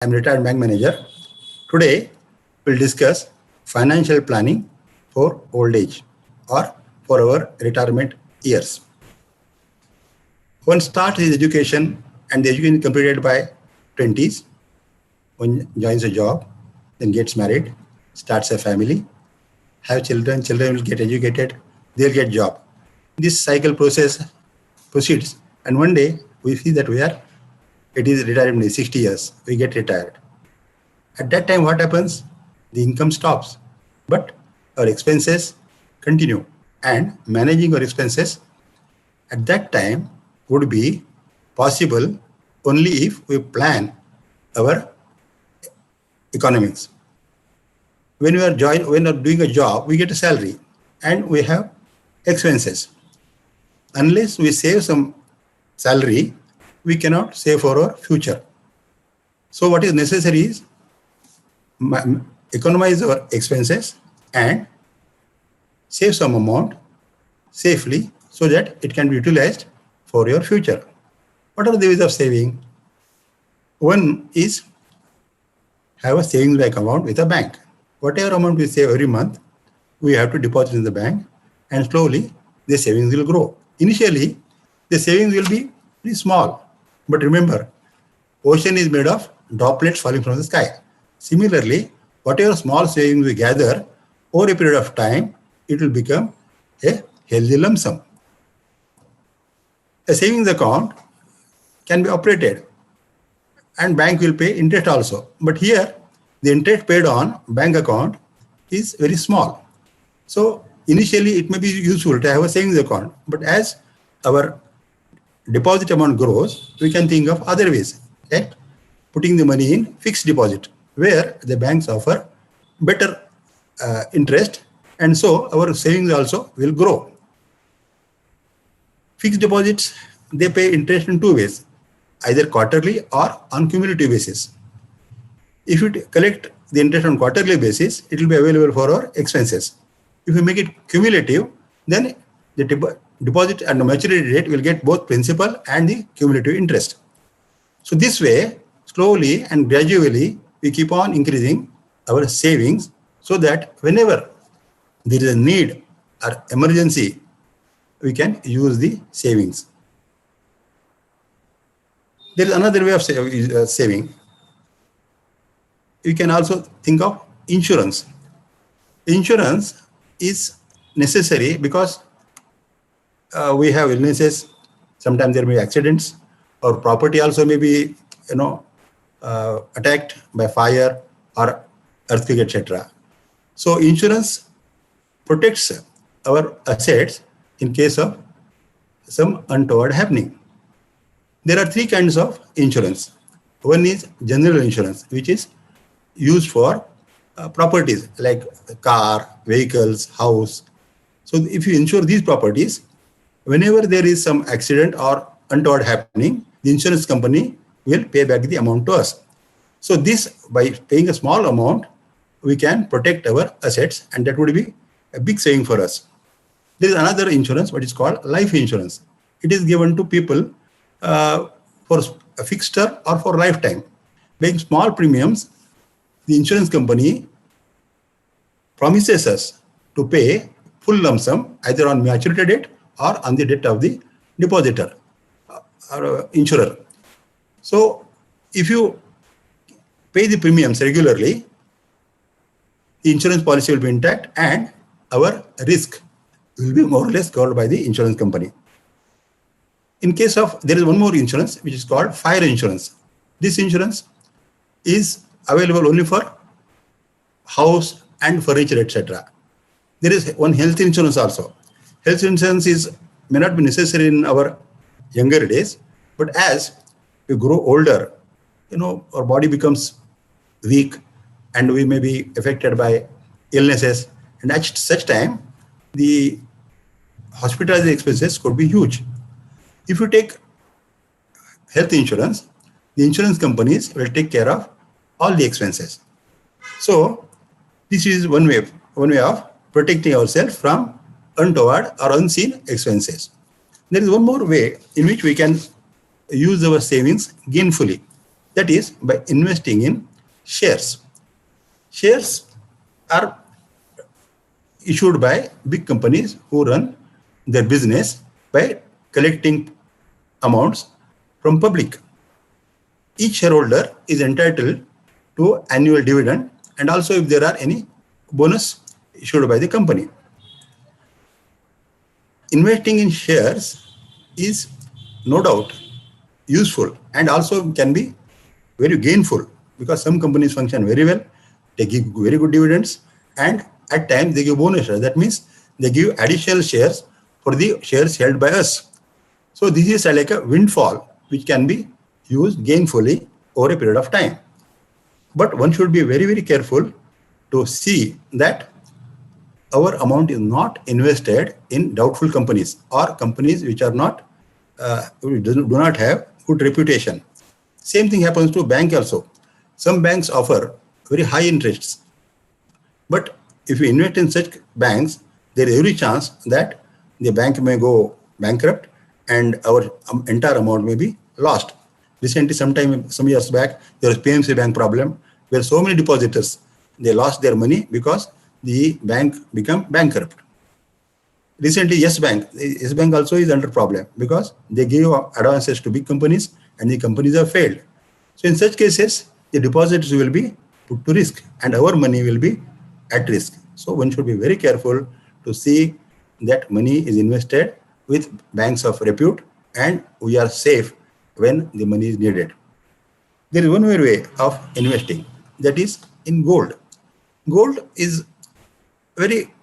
I'm retired bank manager. Today, we'll discuss financial planning for old age or for our retirement years. One starts his education and the education is completed by 20s. One joins a job, then gets married, starts a family, have children, children will get educated, they'll get job. This cycle process proceeds and one day we see that it is retirement, 60 years, we get retired. At that time, what happens? The income stops, but our expenses continue. And managing our expenses at that time would be possible only if we plan our economics. When we are doing a job, we get a salary and we have expenses. Unless we save some salary, we cannot save for our future. So what is necessary is economize our expenses and save some amount safely so that it can be utilized for your future. What are the ways of saving? One is have a savings bank account with a bank. Whatever amount we save every month, we have to deposit in the bank and slowly the savings will grow. Initially, the savings will be very small. But remember, ocean is made of droplets falling from the sky. Similarly, whatever small savings we gather, over a period of time, it will become a healthy lump sum. A savings account can be operated and bank will pay interest also. But here, the interest paid on bank account is very small. So initially, it may be useful to have a savings account. But as our deposit amount grows, we can think of other ways, right? Putting the money in fixed deposit, where the banks offer better interest, and so our savings also will grow. Fixed deposits, they pay interest in two ways, either quarterly or on cumulative basis. If you collect the interest on quarterly basis, it will be available for our expenses. If you make it cumulative, then the deposit and the maturity rate will get both principal and the cumulative interest. So this way, slowly and gradually, we keep on increasing our savings so that whenever there is a need or emergency, we can use the savings. There is another way of saving. You can also think of insurance. Insurance is necessary because we have illnesses. Sometimes there may be accidents, or property also may be, attacked by fire or earthquake, etc. So insurance protects our assets in case of some untoward happening. There are three kinds of insurance. One is general insurance, which is used for properties like car, vehicles, house. So if you insure these properties, whenever there is some accident or untoward happening, the insurance company will pay back the amount to us. So this, by paying a small amount, we can protect our assets, and that would be a big saving for us. There is another insurance, what is called life insurance. It is given to people for a fixed term or for lifetime. Paying small premiums, the insurance company promises us to pay full lump sum either on maturity date or on the date of the depositor or insurer. So if you pay the premiums regularly, the insurance policy will be intact and our risk will be more or less covered by the insurance company. In case of, there is one more insurance which is called fire insurance. This insurance is available only for house and furniture, etc. There is one health insurance also. Health insurance may not be necessary in our younger days, but as we grow older, our body becomes weak and we may be affected by illnesses. And at such time, the hospitalization expenses could be huge. If you take health insurance, the insurance companies will take care of all the expenses. So this is one way of protecting ourselves from untoward or unseen expenses. There is one more way in which we can use our savings gainfully. That is by investing in shares. Shares are issued by big companies who run their business by collecting amounts from public. Each shareholder is entitled to annual dividend, and also if there are any bonus issued by the company. Investing in shares is no doubt useful and also can be very gainful, because some companies function very well, they give very good dividends, and at times they give bonus shares. That means they give additional shares for the shares held by us. So this is like a windfall which can be used gainfully over a period of time. But one should be very, very careful to see that our amount is not invested in doubtful companies or companies which are not do not have good reputation. Same thing happens to bank also. Some banks offer very high interests, but if you invest in such banks, there is every chance that the bank may go bankrupt and our entire amount may be lost. Recently, some years back, there was PMC bank problem where so many depositors, they lost their money because the bank became bankrupt. Recently, Yes Bank also is under problem because they give advances to big companies and the companies have failed. So in such cases, the deposits will be put to risk and our money will be at risk. So one should be very careful to see that money is invested with banks of repute and we are safe when the money is needed. There is one more way of investing, that is in gold. Gold is very